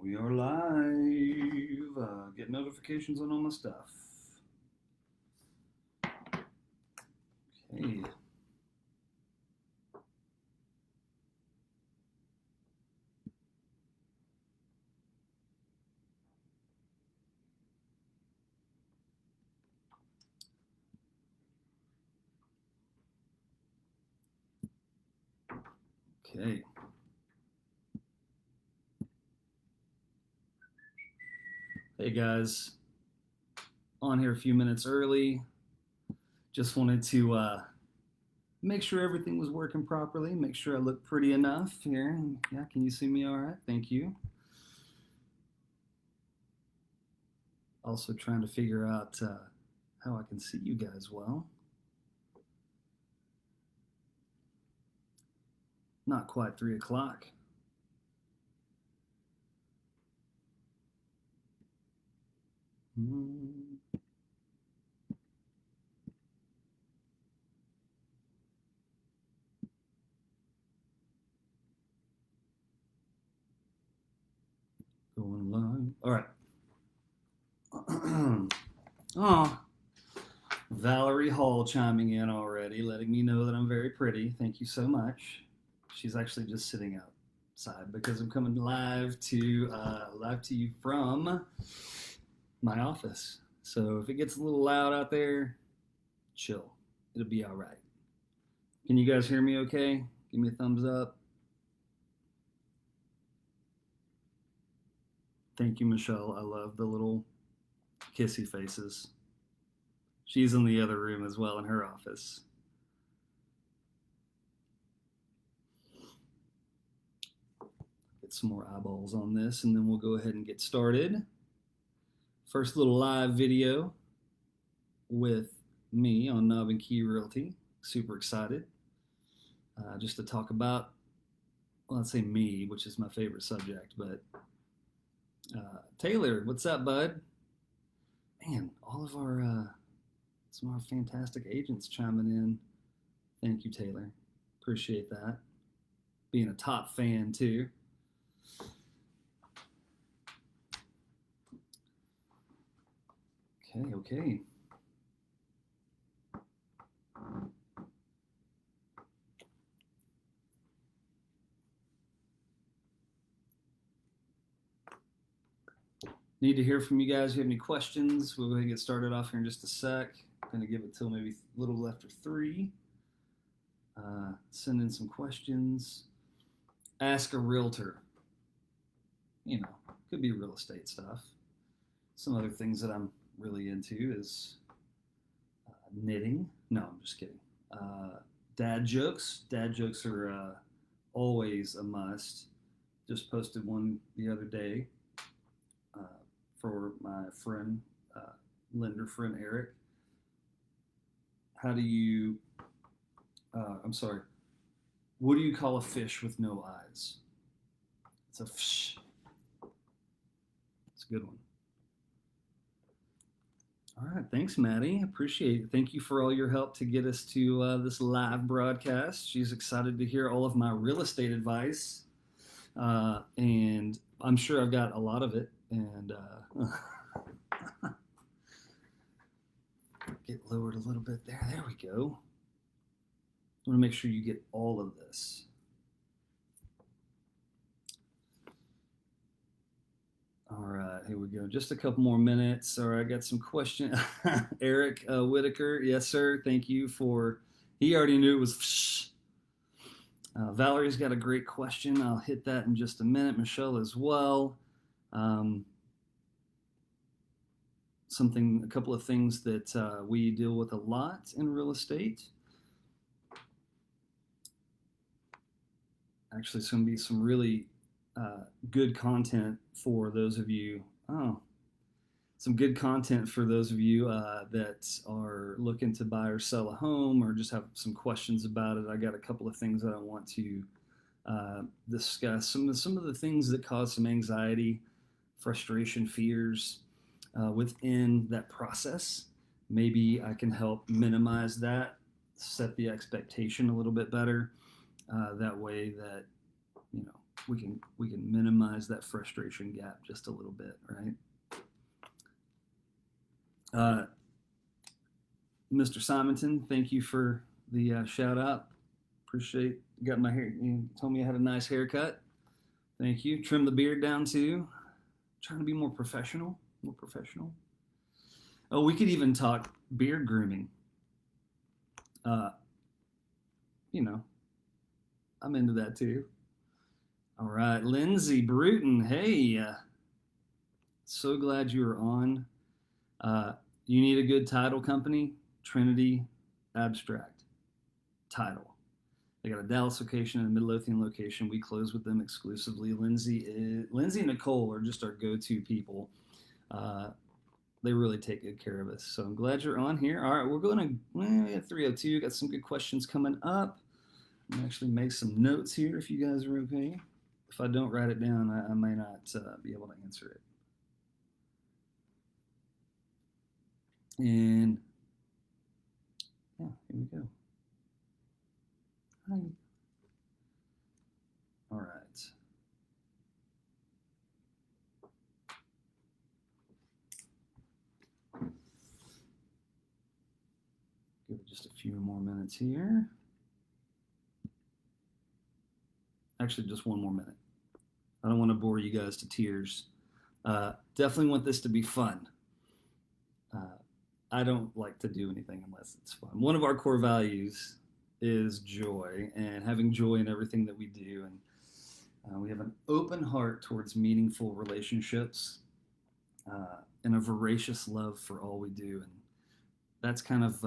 We are live. Get notifications on all my stuff. Okay. Okay. Hey guys, on here a few minutes early. Just wanted to make sure everything was working properly, make sure I look pretty enough here. Yeah, can you see me all right? Thank you. Also trying to figure out how I can see you guys well. Not quite 3 o'clock. Going live. All right. Oh, Valerie Hall chiming in already, letting me know that I'm very pretty. Thank you so much. She's actually just sitting outside because I'm coming live to you from my office. So if it gets a little loud out there, chill. It'll be all right. Can you guys hear me okay? Give me a thumbs up. Thank you, Michelle. I love the little kissy faces. She's in the other room as well in her office. Get some more eyeballs on this and then we'll go ahead and get started. First little live video with me on Knob and Key Realty. Super excited just to talk about, well, let's say me, which is my favorite subject, but Taylor, what's up, bud? Man, all of our some of our fantastic agents chiming in. Thank you, Taylor. Appreciate that. Being a top fan too. Okay. Need to hear from you guys. If you have any questions, we'll go ahead and get started off here in just a sec. I'm going to give it till maybe a little after 3. Send in some questions. Ask a realtor. You know, could be real estate stuff. Some other things that I'm really into is knitting. No, I'm just kidding. Dad jokes. Dad jokes are always a must. Just posted one the other day for my friend, lender friend Eric. How do you, what do you call a fish with no eyes? It's a fish. It's a good one. All right, thanks, Maddie. Appreciate it. Thank you for all your help to get us to this live broadcast. She's excited to hear all of my real estate advice, and I'm sure I've got a lot of it. And get lowered a little bit there. There we go. I want to make sure you get all of this. All right, here we go. Just a couple more minutes. All right, I got some questions. Eric Whitaker, yes, sir. Thank you for. He already knew it was. Valerie's got a great question. I'll hit that in just a minute. Michelle as well. A couple of things that we deal with a lot in real estate. Actually, it's going to be some really good content for those of you. Some good content for those of you that are looking to buy or sell a home or just have some questions about it. I got a couple of things that I want to discuss. Some of the things that cause some anxiety, frustration, fears within that process. Maybe I can help minimize that, set the expectation a little bit better. That way that, we can minimize that frustration gap just a little bit, right? Mr. Simonton, thank you for the shout out. Appreciate got my hair. You told me I had a nice haircut. Thank you. Trim the beard down too. Trying to be more professional. More professional. Oh, we could even talk beard grooming. Uh, you know, I'm into that too. All right, Lindsay Bruton. Hey, so glad you were on. You need a good title company, Trinity Abstract Title. They got a Dallas location and a Midlothian location. We close with them exclusively. Lindsay and Nicole are just our go-to people. They really take good care of us. So I'm glad you're on here. All right, we're going to, we have 302. Got some good questions coming up. I'm gonna actually make some notes here if you guys are okay. If I don't write it down, I may not be able to answer it. And yeah, here we go. Hi. All right. Give it just a few more minutes here. Actually, just one more minute. I don't want to bore you guys to tears. Definitely want this to be fun. I don't like to do anything unless it's fun. One of our core values is joy and having joy in everything that we do. And we have an open heart towards meaningful relationships and a voracious love for all we do. And that's kind of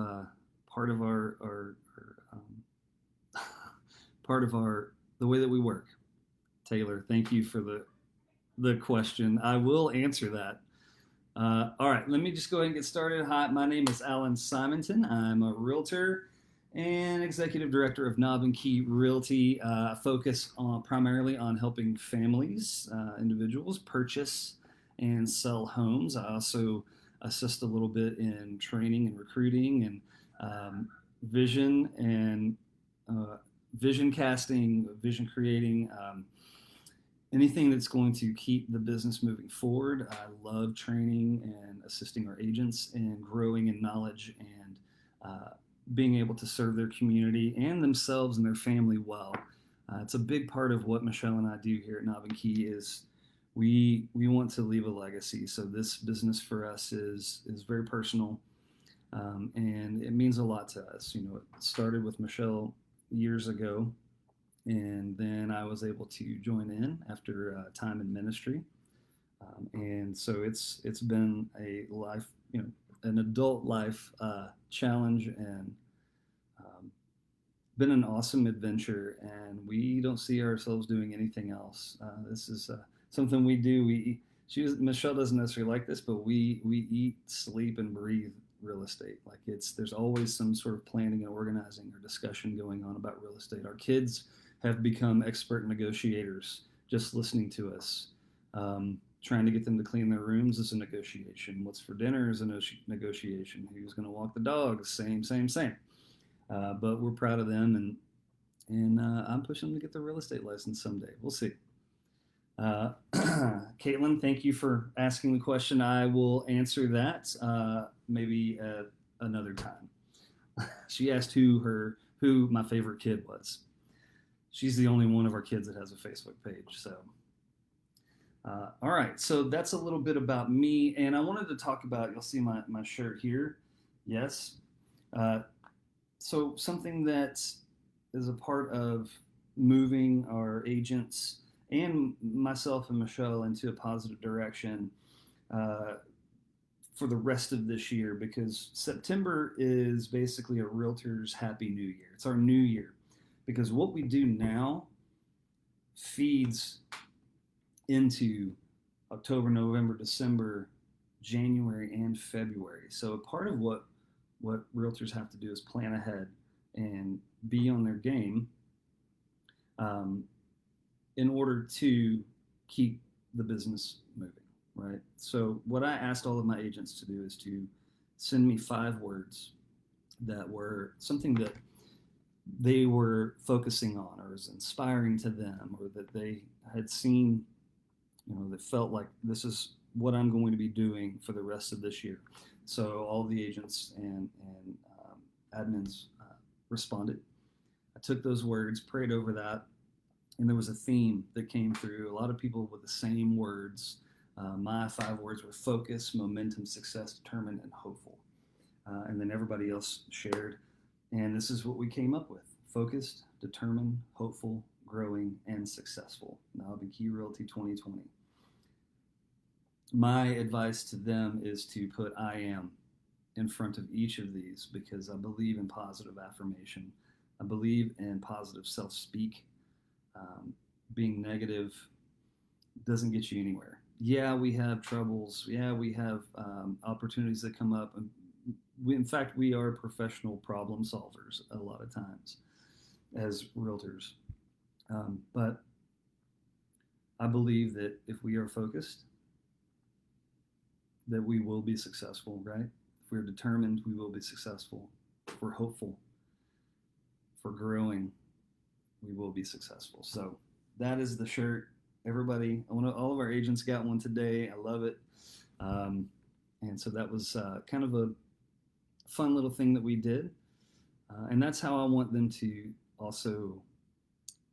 part of our part of the way that we work. Taylor, thank you for the question. I will answer that. All right, let me just go ahead and get started. Hi, my name is Alan Simonton. I'm a realtor and executive director of Knob and Key Realty. I focus primarily on helping families, individuals purchase and sell homes. I also assist a little bit in training and recruiting and vision and vision casting, vision creating. Anything that's going to keep the business moving forward. I love training and assisting our agents in growing in knowledge and being able to serve their community and themselves and their family well. It's a big part of what Michelle and I do here at Knob and Key is we want to leave a legacy. So this business for us is very personal, and it means a lot to us. You know, it started with Michelle years ago. And then I was able to join in after time in ministry, and so it's been a life, you know, an adult life challenge, and been an awesome adventure. And we don't see ourselves doing anything else. This is something we do. Michelle doesn't necessarily like this, but we eat, sleep, and breathe real estate. Like there's always some sort of planning and organizing or discussion going on about real estate. Our kids have become expert negotiators just listening to us. Trying to get them to clean their rooms is a negotiation. What's for dinner is a negotiation. Who's going to walk the dogs? Same. But we're proud of them, and I'm pushing them to get their real estate license someday. We'll see. Caitlin, thank you for asking the question. I will answer that maybe at another time. She asked who my favorite kid was. She's the only one of our kids that has a Facebook page. So, all right. So that's a little bit about me. And I wanted to talk about, you'll see my shirt here. Yes. So something that is a part of moving our agents and myself and Michelle into a positive direction for the rest of this year, because September is basically a realtor's happy new year. It's our new year. Because what we do now feeds into October, November, December, January, and February. So part of what realtors have to do is plan ahead and be on their game in order to keep the business moving, right? So what I asked all of my agents to do is to send me 5 words that were something that they were focusing on, or is inspiring to them, or that they had seen, that felt like this is what I'm going to be doing for the rest of this year. So all the agents and admins responded. I took those words, prayed over that, and there was a theme that came through. A lot of people with the same words. My 5 words were focus, momentum, success, determined, and hopeful. And then everybody else shared. And this is what we came up with: focused, determined, hopeful, growing, and successful. Now, the Key Realty 2020. My advice to them is to put I am in front of each of these, because I believe in positive affirmation. I believe in positive self speak. Being negative doesn't get you anywhere. Yeah, we have troubles. Yeah, we have opportunities that come up. And in fact, we are professional problem solvers a lot of times as realtors. But I believe that if we are focused, that we will be successful, right? If we're determined, we will be successful. If we're hopeful, if we're growing, we will be successful. So that is the shirt. Everybody, all of our agents got one today. I love it. And so that was kind of a fun little thing that we did. And that's how I want them to also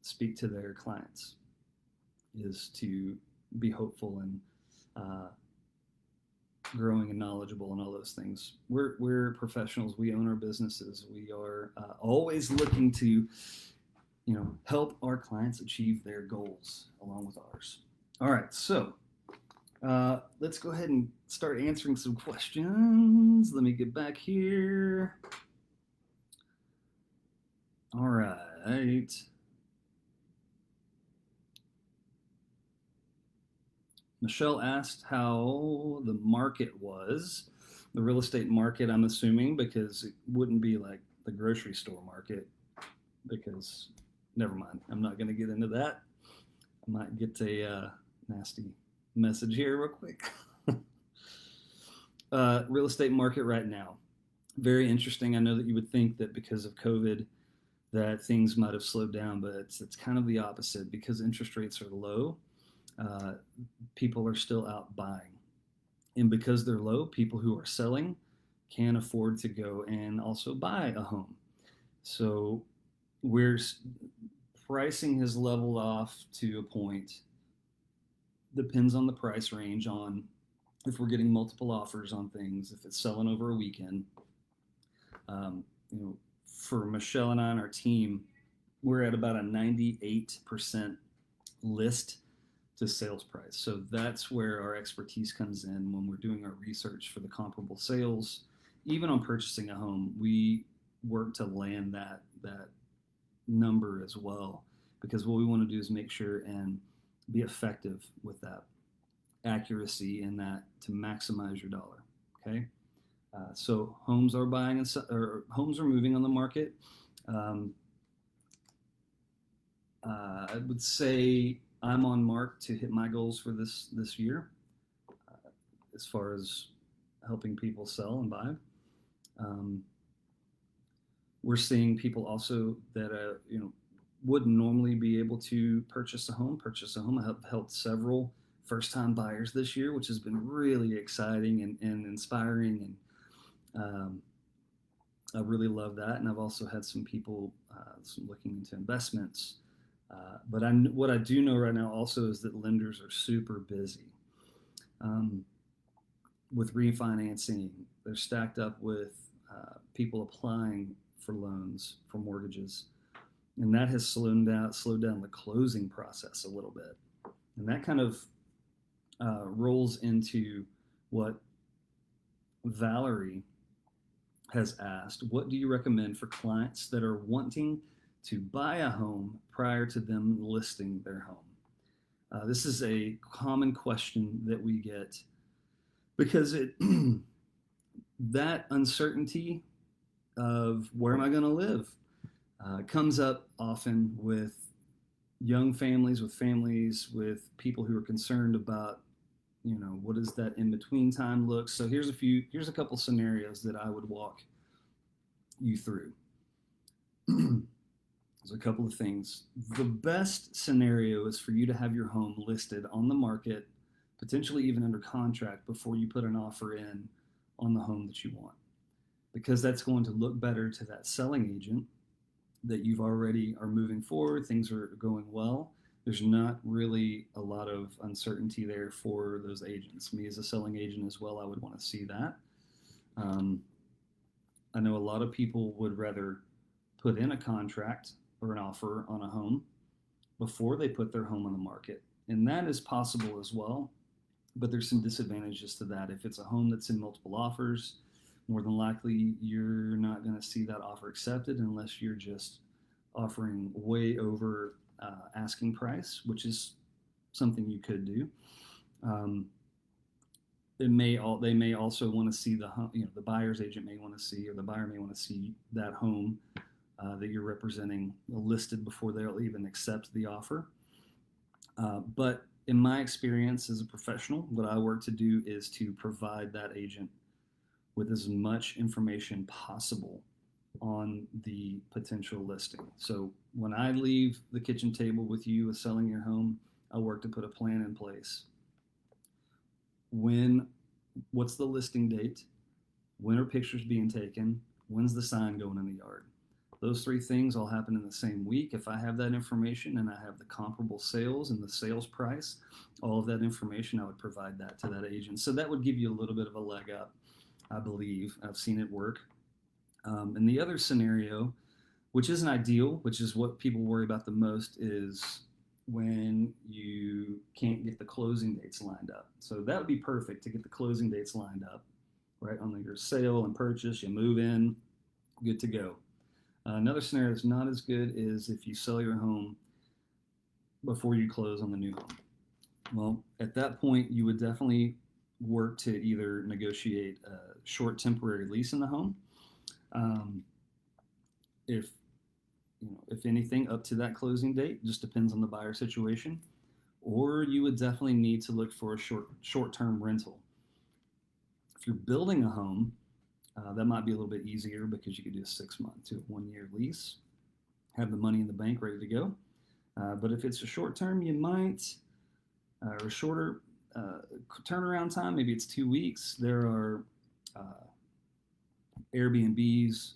speak to their clients, is to be hopeful and growing and knowledgeable and all those things. We're professionals. We own our businesses. We are always looking to help our clients achieve their goals along with ours. All right, so let's go ahead and start answering some questions. Let me get back here. All right. Michelle asked how the market was, the real estate market, I'm assuming, because it wouldn't be like the grocery store market, because never mind. I'm not going to get into that. I might get a nasty message here real quick. Real estate market right now, very interesting. I know that you would think that because of COVID that things might have slowed down, but it's kind of the opposite. Because interest rates are low, people are still out buying. And because they're low, people who are selling can afford to go and also buy a home. So pricing has leveled off to a point. Depends on the price range, on if we're getting multiple offers on things, if it's selling over a weekend. For Michelle and I and our team, we're at about a 98% list to sales price. So that's where our expertise comes in when we're doing our research for the comparable sales. Even on purchasing a home, we work to land that number as well, because what we want to do is make sure and be effective with that accuracy and that to maximize your dollar. Okay, so homes are buying or homes are moving on the market. I would say I'm on mark to hit my goals for this year, as far as helping people sell and buy. We're seeing people also that wouldn't normally be able to purchase a home. I have helped several first-time buyers this year, which has been really exciting and inspiring, and I really love that. And I've also had some people looking into investments. But what I do know right now also is that lenders are super busy with refinancing. They're stacked up with people applying for loans, for mortgages, and that has slowed down the closing process a little bit. And that kind of rolls into what Valerie has asked. What do you recommend for clients that are wanting to buy a home prior to them listing their home? This is a common question that we get, because that uncertainty of where am I going to live comes up often with young families, with people who are concerned about, what does that in between time look. So here's a couple scenarios that I would walk you through. There's a couple of things. The best scenario is for you to have your home listed on the market, potentially even under contract, before you put an offer in on the home that you want, because that's going to look better to that selling agent that you've already are moving forward, things are going well. There's not really a lot of uncertainty there for those agents. Me as a selling agent as well, I would want to see that. Um, I know a lot of people would rather put in a contract or an offer on a home before they put their home on the market. And that is possible as well, but there's some disadvantages to that. If it's a home that's in multiple offers, more than likely you're not going to see that offer accepted unless you're just offering way over asking price, which is something you could do. Um, they may also want to see the buyer's agent may want to see, or the buyer may want to see that home that you're representing listed before they'll even accept the offer. But in my experience as a professional, what I work to do is to provide that agent with as much information possible on the potential listing. So when I leave the kitchen table with you with selling your home, I work to put a plan in place. What's the listing date? When are pictures being taken? When's the sign going in the yard? Those three things all happen in the same week. If I have that information and I have the comparable sales and the sales price, all of that information, I would provide that to that agent. So that would give you a little bit of a leg up, I believe. I've seen it work. And the other scenario, which isn't ideal, which is what people worry about the most, is when you can't get the closing dates lined up. So that would be perfect to get the closing dates lined up, right? On your sale and purchase, you move in, good to go. Another scenario that's not as good is if you sell your home before you close on the new home. Well, at that point, you would definitely work to either negotiate a short temporary lease in the home. If if anything, up to that closing date, just depends on the buyer situation. Or you would definitely need to look for a short-term rental. If you're building a home, that might be a little bit easier because you could do a 6-month to a 1-year lease, have the money in the bank ready to go. But if it's a short term, you might, or a shorter turnaround time, maybe it's 2 weeks. There are Airbnbs,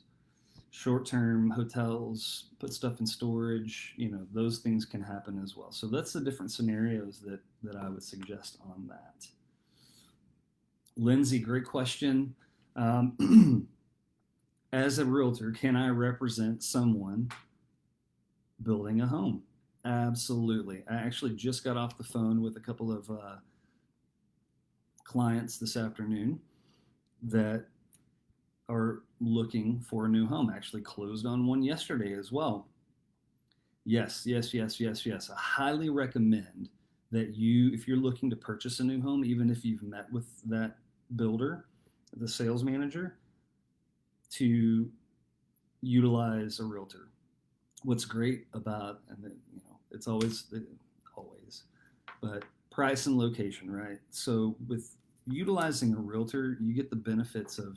short-term hotels, put stuff in storage. Those things can happen as well. So that's the different scenarios that I would suggest on that. Lindsay, great question. As a realtor, can I represent someone building a home? Absolutely. I actually just got off the phone with a couple of clients this afternoon that are looking for a new home. Actually closed on one yesterday as well. Yes. I highly recommend that if you're looking to purchase a new home, even if you've met with that builder, the sales manager, to utilize a realtor. What's great about, and it's always, but price and location, right? So with utilizing a realtor, you get the benefits of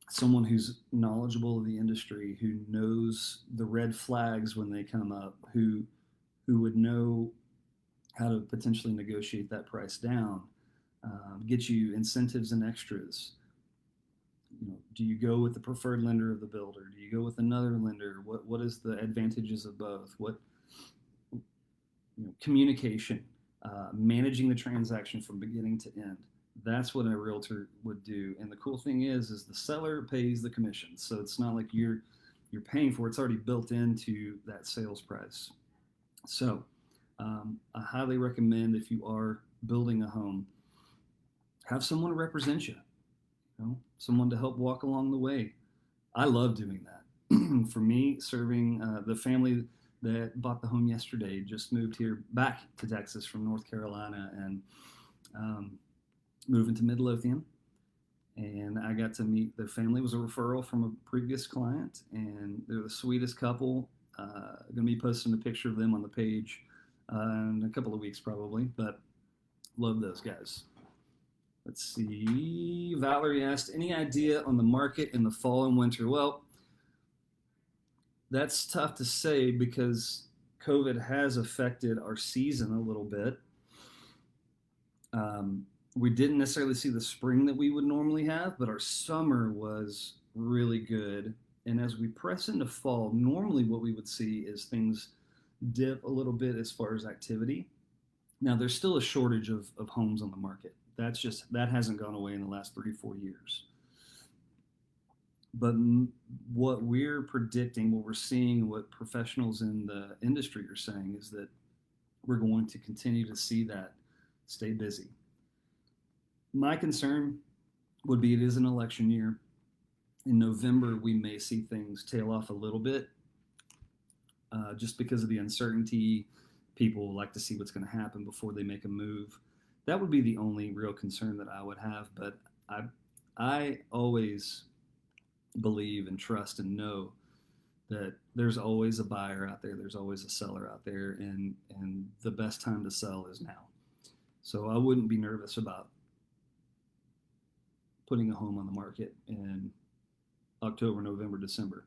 someone who's knowledgeable of the industry, who knows the red flags when they come up, who would know how to potentially negotiate that price down, get you incentives and extras. Do you go with the preferred lender of the builder? Do you go with another lender? What is the advantages of both? Communication, managing the transaction from beginning to end. That's what a realtor would do. And the cool thing is the seller pays the commission. So it's not like you're paying for it. It's already built into that sales price. So I highly recommend, if you are building a home, have someone represent you. Someone to help walk along the way. I love doing that. For me, serving the family that bought the home yesterday just moved here back to Texas from North Carolina and moving to Midlothian. And I got to meet their family. It was a referral from a previous client, and they're the sweetest couple. Going to be posting a picture of them on the page in a couple of weeks probably, but love those guys. Let's see. Valerie asked, any idea on the market in the fall and winter? Well, That's tough to say because COVID has affected our season a little bit. We didn't necessarily see the spring that we would normally have, but our summer was really good. And as we press into fall, normally what we would see is things dip a little bit as far as activity. Now, there's still a shortage of homes on the market. That hasn't gone away in the last 3 or 4 years. But what we're predicting, what we're seeing, what professionals in the industry are saying is that we're going to continue to see that stay busy. My concern would be it is an election year. In November, we may see things tail off a little bit just because of the uncertainty. People like to see what's going to happen before they make a move. That would be the only real concern that I would have. But I always believe and trust and know that there's always a buyer out there. There's always a seller out there. And the best time to sell is now. So I wouldn't be nervous about putting a home on the market in October, November, December.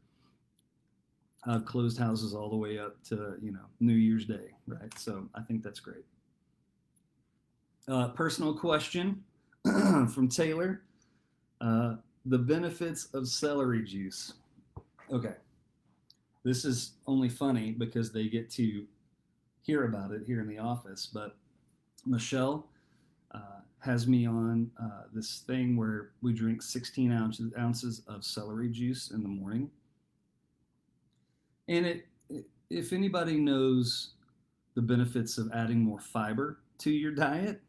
I've closed houses all the way up to, New Year's Day, right? So I think that's great. Personal question from Taylor. The benefits of celery juice. Okay. This is only funny because they get to hear about it here in the office, but Michelle has me on this thing where we drink 16 ounces of celery juice in the morning. And if anybody knows the benefits of adding more fiber to your diet,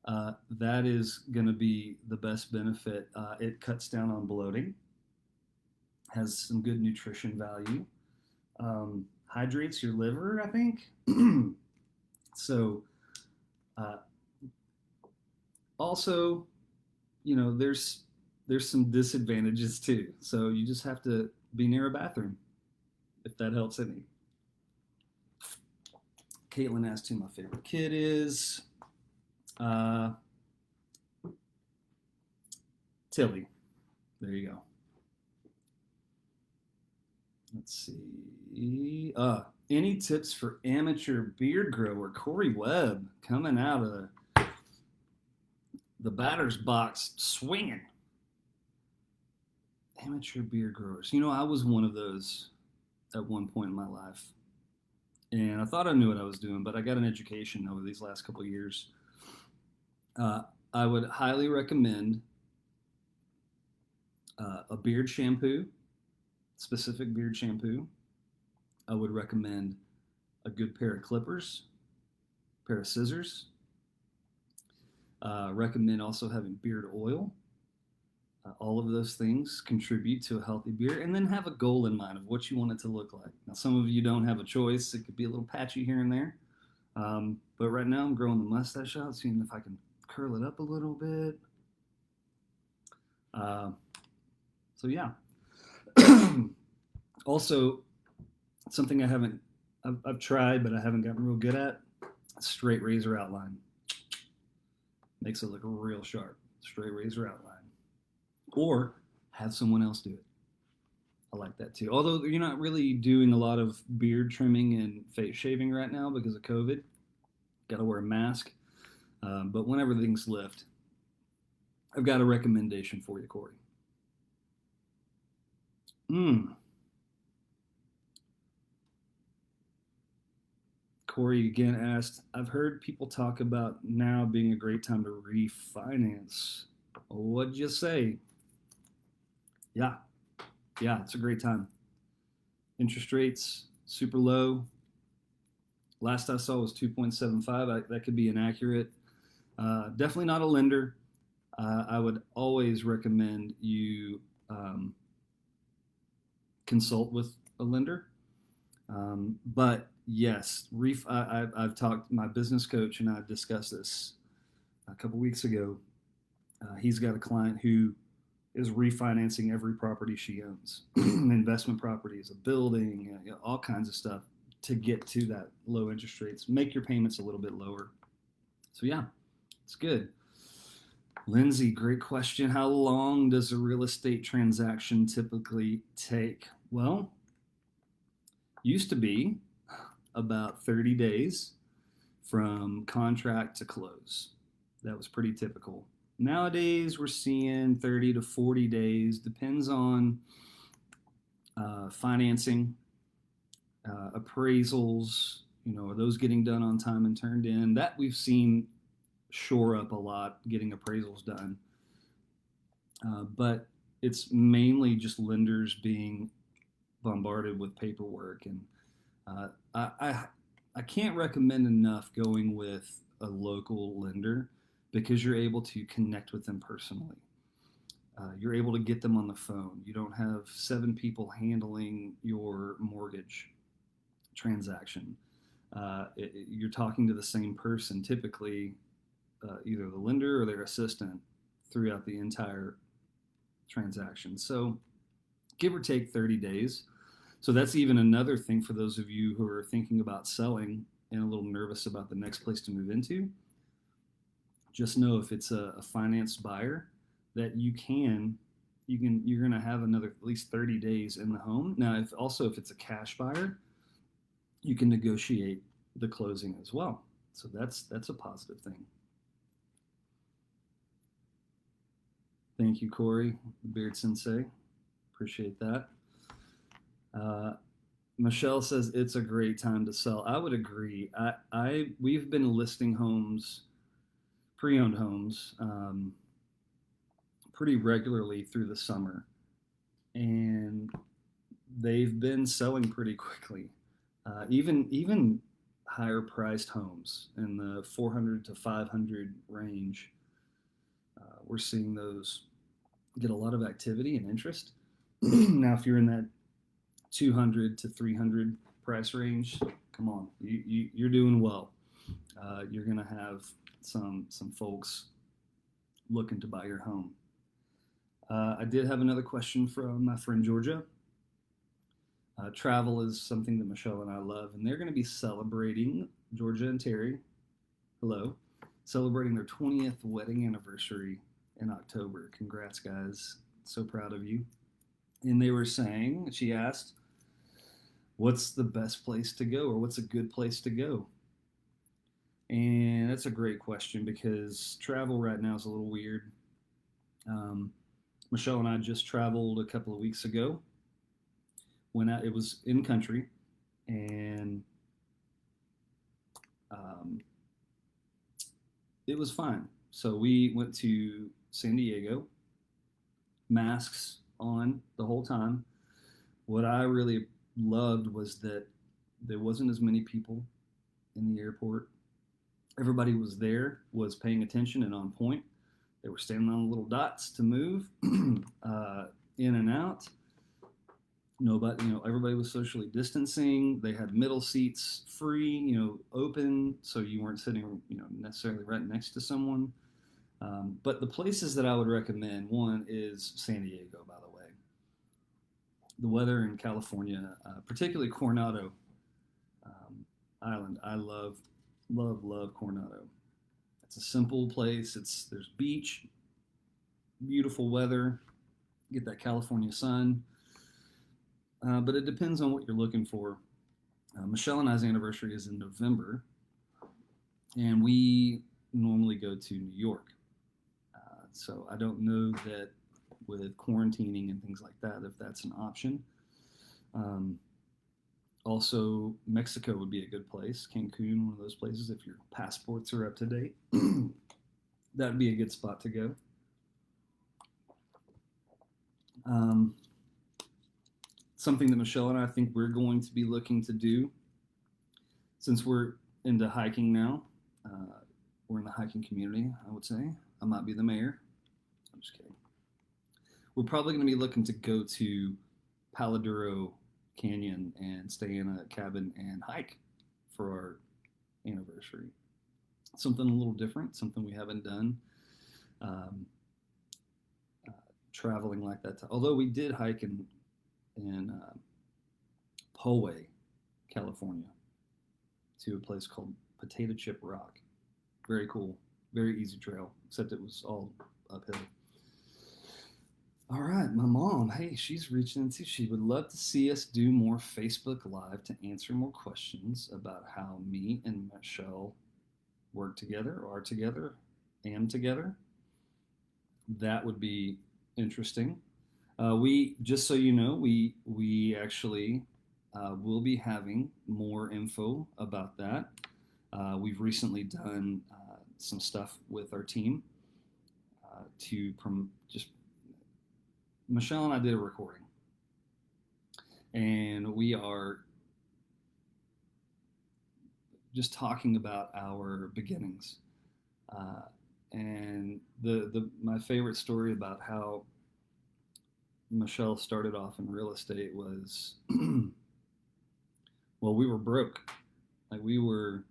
that is going to be the best benefit. It cuts down on bloating, has some good nutrition value, hydrates your liver, I think. So, also, there's some disadvantages too. So you just have to be near a bathroom, if that helps any. Caitlin asked who my favorite kid is. Tilly. There you go. Let's see. Any tips for amateur beard grower? Corey Webb coming out of the batter's box swinging. Amateur beard growers. I was one of those at one point in my life. And I thought I knew what I was doing, but I got an education over these last couple of years. I would highly recommend a beard shampoo, specific beard shampoo. I would recommend a good pair of clippers, pair of scissors. Recommend also having beard oil. All of those things contribute to a healthy beard, and then have a goal in mind of what you want it to look like. Now, some of you don't have a choice. It could be a little patchy here and there. But right now I'm growing the mustache out, seeing if I can curl it up a little bit. So yeah. Also, something I've tried, but I haven't gotten real good at, straight razor outline. Makes it look real sharp. Straight razor outline. Or have someone else do it. I like that too. Although you're not really doing a lot of beard trimming and face shaving right now because of COVID. Got to wear a mask. But whenever things lift, I've got a recommendation for you, Corey. Corey again asked, I've heard people talk about now being a great time to refinance. What'd you say? Yeah, it's a great time. Interest rates super low. Last I saw was 2.75. That could be inaccurate. Definitely not a lender. I would always recommend you consult with a lender. But yes, I've talked, my business coach and I discussed this a couple weeks ago. He's got a client who is refinancing every property she owns, investment properties, a building, all kinds of stuff to get to that low interest rates, make your payments a little bit lower. So yeah, it's good. Lindsay, great question. How long does a real estate transaction typically take? Well, Used to be about 30 days from contract to close. That was pretty typical. Nowadays, we're seeing 30 to 40 days, depends on financing, appraisals, are those getting done on time and turned in? That we've seen shore up a lot, getting appraisals done. But it's mainly just lenders being bombarded with paperwork. And I can't recommend enough going with a local lender because you're able to connect with them personally. You're able to get them on the phone. You don't have 7 people handling your mortgage transaction. You're talking to the same person, typically either the lender or their assistant, throughout the entire transaction. So give or take 30 days. So that's even another thing for those of you who are thinking about selling and a little nervous about the next place to move into. Just know if it's a financed buyer that you're going to have another at least 30 days in the home. Now, if it's a cash buyer, you can negotiate the closing as well. So that's a positive thing. Thank you, Corey, Beard Sensei. Appreciate that. Michelle says it's a great time to sell. I would agree. We've been listing homes, pre-owned homes, pretty regularly through the summer, and they've been selling pretty quickly. Even higher priced homes in the 400 to 500 range, we're seeing those get a lot of activity and interest. Now, if you're in that 200 to 300 price range, come on, you're doing well. You're going to have some folks looking to buy your home. I did have another question from my friend Georgia. Travel is something that Michelle and I love, and they're going to be celebrating, Georgia and Terry, hello, celebrating their 20th wedding anniversary in October. Congrats, guys. So proud of you. And they were saying, she asked, what's the best place to go, or what's a good place to go? And that's a great question because travel right now is a little weird. Michelle and I just traveled a couple of weeks ago. It was in country, and it was fine. So we went to San Diego, masks on the whole time. What I really loved was that there wasn't as many people in the airport. Everybody was paying attention and on point. They were standing on little dots to move in and out. Nobody, everybody was socially distancing. They had middle seats free, open, so you weren't sitting, necessarily right next to someone. But the places that I would recommend, one is San Diego, by the way. The weather in California, particularly Coronado Island, I love Coronado. It's a simple place. There's beach, beautiful weather, get that California sun. But it depends on what you're looking for. Michelle and I's anniversary is in November, and we normally go to New York. So I don't know that with quarantining and things like that, if that's an option. Also, Mexico would be a good place. Cancun, one of those places, if your passports are up to date. That'd be a good spot to go. Something that Michelle and I think we're going to be looking to do, since we're into hiking now, we're in the hiking community, I would say. I might be the mayor. I'm just kidding. We're probably going to be looking to go to Paladuro Canyon and stay in a cabin and hike for our anniversary. Something a little different, something we haven't done. Traveling like that. Although we did hike in Poway, California, to a place called Potato Chip Rock. Very cool, very easy trail, except it was all uphill. All right, my mom, hey, she's reaching into, she would love to see us do more Facebook Live to answer more questions about how me and Michelle work together, are together, am together. That would be interesting. We just so you know, we actually will be having more info about that. We've recently done some stuff with our team just Michelle and I did a recording, and we are just talking about our beginnings. Uh, and the my favorite story about how Michelle started off in real estate was, well, we were broke. Like we were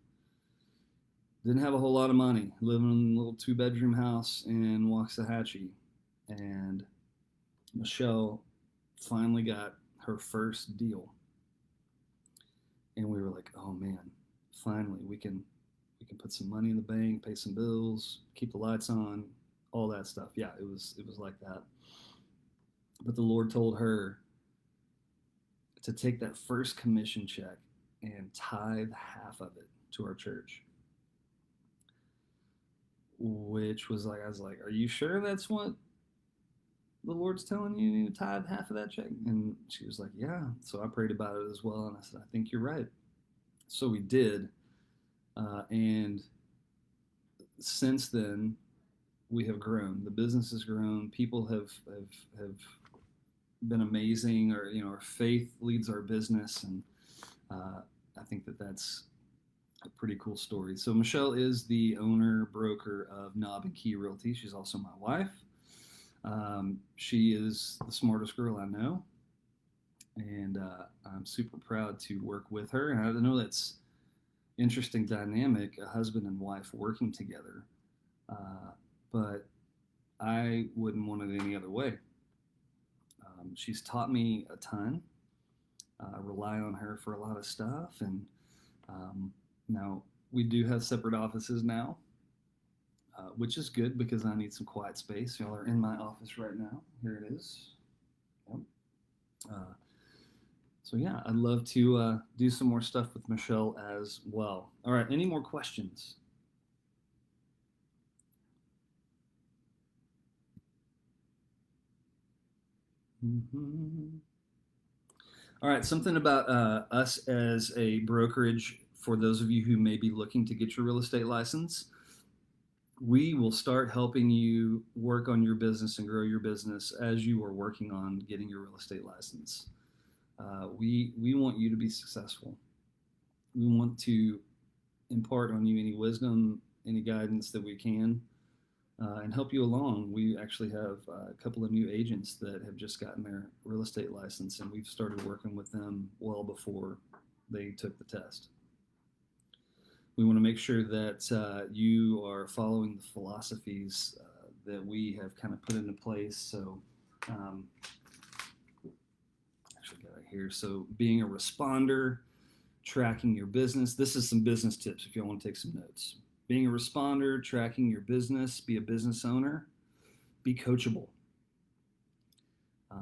didn't have a whole lot of money, living in a little 2 bedroom house in Waxahachie, and Michelle finally got her first deal, and we were like, oh man, finally we can put some money in the bank, pay some bills, keep the lights on, all that stuff. Yeah, it was like that. But the Lord told her to take that first commission check and tithe half of it to our church. Which was like, I was like, are you sure that's what the Lord's telling you to tithe half of that check? And she was like, yeah. So I prayed about it as well, and I said, I think you're right. So we did, and since then we have grown. The business has grown. People have been amazing. Or our faith leads our business, and I think that's a pretty cool story. So Michelle is the owner broker of Knob and Key Realty. She's also my wife. She is the smartest girl I know, and I'm super proud to work with her. And I know that's interesting dynamic, a husband and wife working together. But I wouldn't want it any other way. She's taught me a ton. I rely on her for a lot of stuff, and now we do have separate offices now, which is good because I need some quiet space. Y'all are in my office right now. Here it is. Yep. Uh, so yeah, I'd love to do some more stuff with Michelle as well. All right, any more questions? Mm-hmm. All right, something about us as a brokerage for those of you who may be looking to get your real estate license. We will start helping you work on your business and grow your business as you are working on getting your real estate license. We want you to be successful. We want to impart on you any wisdom, any guidance that we can, and help you along. We actually have a couple of new agents that have just gotten their real estate license, and we've started working with them well before they took the test. We want to make sure that you are following the philosophies that we have kind of put into place. So, actually got it here. So, being a responder, tracking your business. This is some business tips if you want to take some notes. Being a responder, tracking your business, be a business owner, be coachable.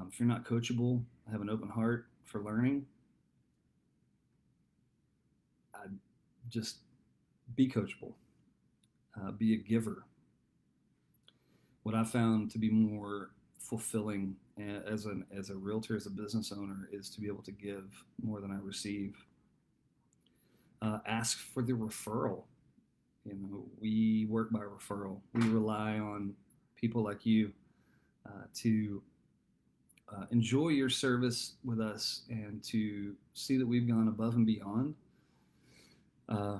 If you're not coachable, have an open heart for learning. I'd just be coachable. Be a giver. What I found to be more fulfilling as a realtor, as a business owner, is to be able to give more than I receive. Ask for the referral. We work by referral. We rely on people like you to enjoy your service with us and to see that we've gone above and beyond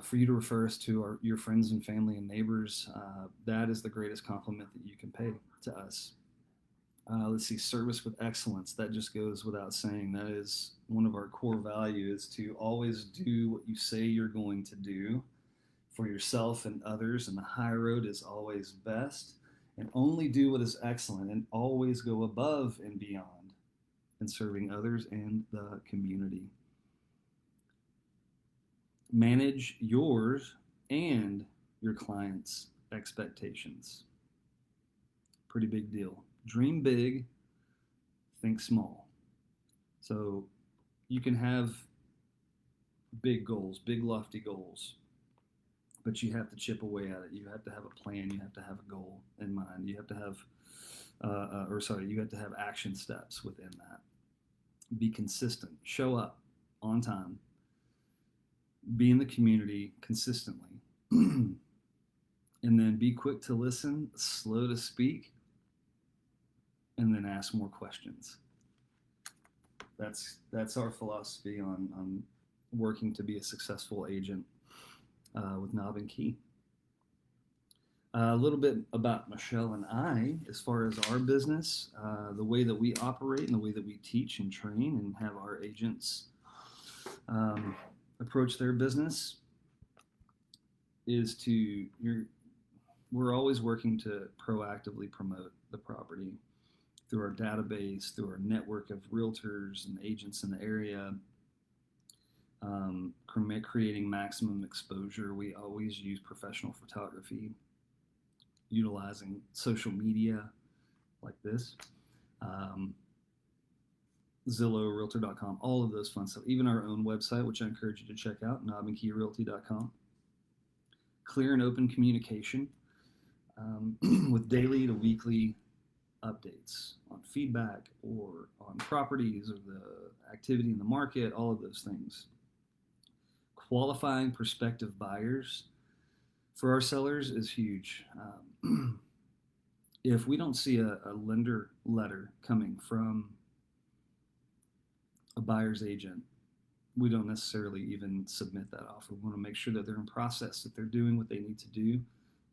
for you to refer us to your friends and family and neighbors. That is the greatest compliment that you can pay to us. Let's see, service with excellence. That just goes without saying. That is one of our core values, to always do what you say you're going to do for yourself and others. And the high road is always best. And only do what is excellent, and always go above and beyond in serving others and the community. Manage yours and your clients' expectations. Pretty big deal. Dream big, think small. So you can have big goals, big lofty goals, but you have to chip away at it. You have to have a plan. You have to have a goal in mind. You have to have, you have to have action steps within that. Be consistent. Show up on time. Be in the community consistently. And then be quick to listen, slow to speak, and then ask more questions. That's our philosophy on working to be a successful agent with Knob and Key. A little bit about Michelle and I, as far as our business, the way that we operate and the way that we teach and train and have our agents approach their business is we're always working to proactively promote the property through our database, through our network of realtors and agents in the area, creating maximum exposure. We always use professional photography, utilizing social media like this, Zillow, Realtor.com, all of those fun stuff. Even our own website, which I encourage you to check out, knobandkeyrealty.com. Clear and open communication with daily to weekly updates on feedback or on properties or the activity in the market, all of those things. Qualifying prospective buyers for our sellers is huge. If we don't see a lender letter coming from a buyer's agent, we don't necessarily even submit that offer. We want to make sure that they're in process, that they're doing what they need to do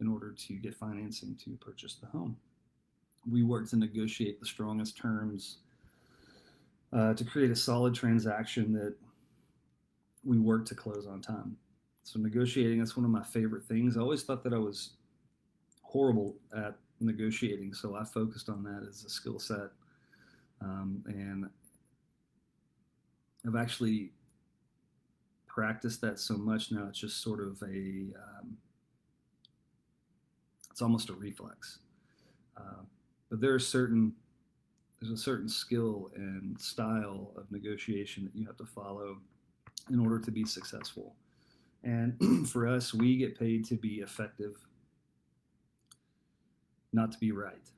in order to get financing to purchase the home. We work to negotiate the strongest terms to create a solid transaction that we work to close on time. So negotiating, that's one of my favorite things. I always thought that I was horrible at negotiating, so I focused on that as a skill set. And I've actually practiced that so much now, it's just sort of it's almost a reflex. But there's a certain skill and style of negotiation that you have to follow in order to be successful. And for us, we get paid to be effective, not to be right.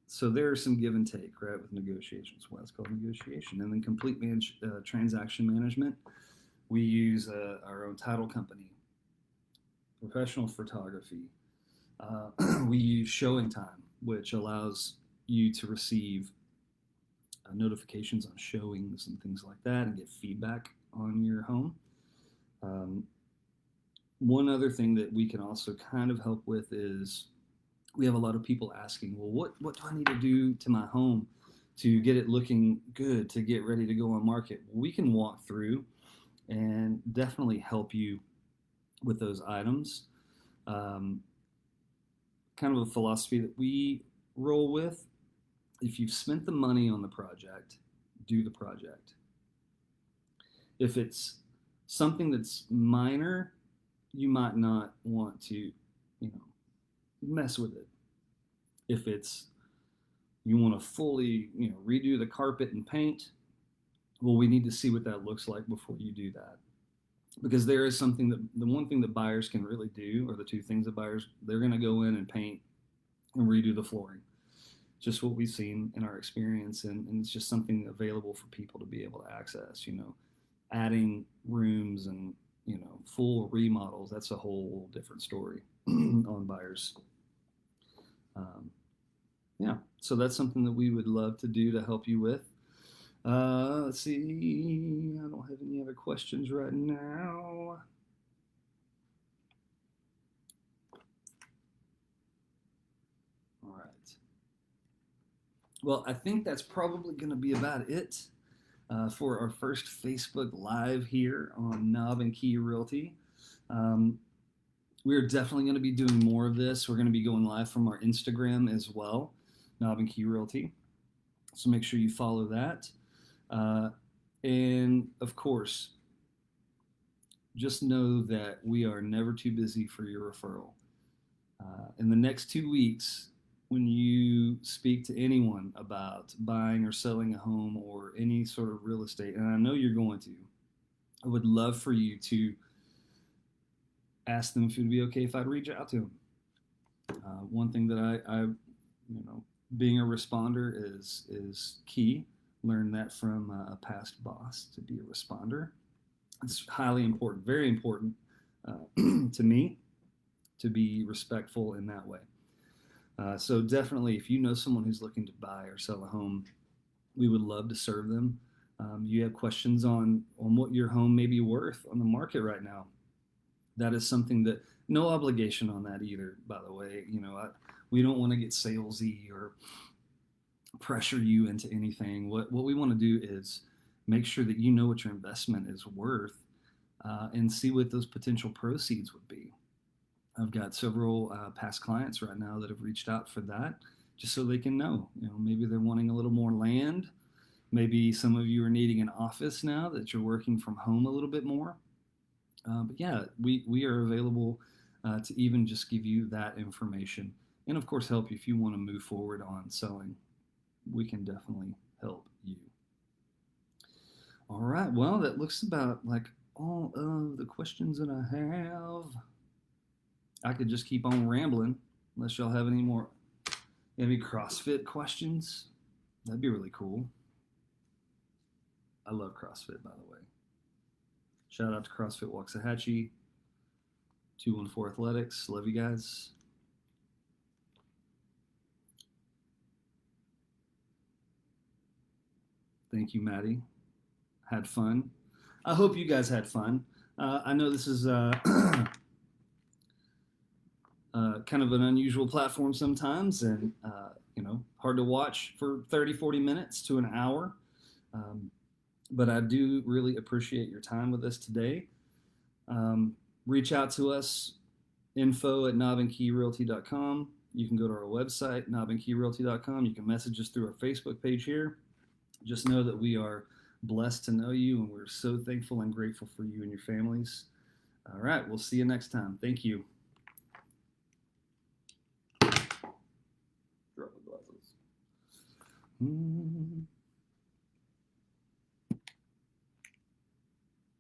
So there's some give and take, right, with negotiations. Well, it's called negotiation. And then complete transaction management. We use our own title company, professional photography. We use showing time, which allows you to receive notifications on showings and things like that and get feedback on your home. One other thing that we can also kind of help with is we have a lot of people asking, well, what do I need to do to my home to get it looking good, to get ready to go on market? Well, we can walk through and definitely help you with those items. Kind of a philosophy that we roll with. If you've spent the money on the project, do the project. If it's something that's minor, you might not want to, mess with it. If you want to fully, redo the carpet and paint, well, we need to see what that looks like before you do that. Because there is something that, the one thing that buyers can really do, or the two things that they're going to go in and paint and redo the flooring. Just what we've seen in our experience, and it's just something available for people to be able to access, adding rooms and, full remodels. That's a whole different story on buyers. So that's something that we would love to do to help you with. Let's see, I don't have any other questions right now. All right. Well, I think that's probably going to be about it for our first Facebook Live here on Knob and Key Realty. We're definitely going to be doing more of this. We're going to be going live from our Instagram as well, Knob and Key Realty. So make sure you follow that. And of course, just know that we are never too busy for your referral. In the next 2 weeks, when you speak to anyone about buying or selling a home or any sort of real estate, and I know you're going to, I would love for you to ask them if it would be okay if I'd reach out to them. One thing that being a responder is key. Learned that from a past boss to be a responder. It's highly important, very important to me to be respectful in that way. So definitely, if you know someone who's looking to buy or sell a home, we would love to serve them. You have questions on what your home may be worth on the market right now. That is something that no obligation on that either. By the way, we don't want to get salesy or pressure you into anything. What we want to do is make sure that you know what your investment is worth and see what those potential proceeds would be. I've got several past clients right now that have reached out for that, just so they can know. Maybe they're wanting a little more land. Maybe some of you are needing an office now that you're working from home a little bit more. But yeah, we are available to even just give you that information, and of course help you if you want to move forward on selling. We can definitely help you. All right. Well, that looks about like all of the questions that I have. I could just keep on rambling unless y'all have any CrossFit questions. That'd be really cool. I love CrossFit, by the way. Shout out to CrossFit Waxahachie, 214 Athletics. Love you guys. Thank you, Maddie. Had fun. I hope you guys had fun. I know this is kind of an unusual platform sometimes, and hard to watch for 30, 40 minutes to an hour. But I do really appreciate your time with us today. Reach out to us, info@knobandkeyrealty.com. You can go to our website, knobandkeyrealty.com. You can message us through our Facebook page here. Just know that we are blessed to know you, and we're so thankful and grateful for you and your families. All right, we'll see you next time. Thank you. Drop the glasses.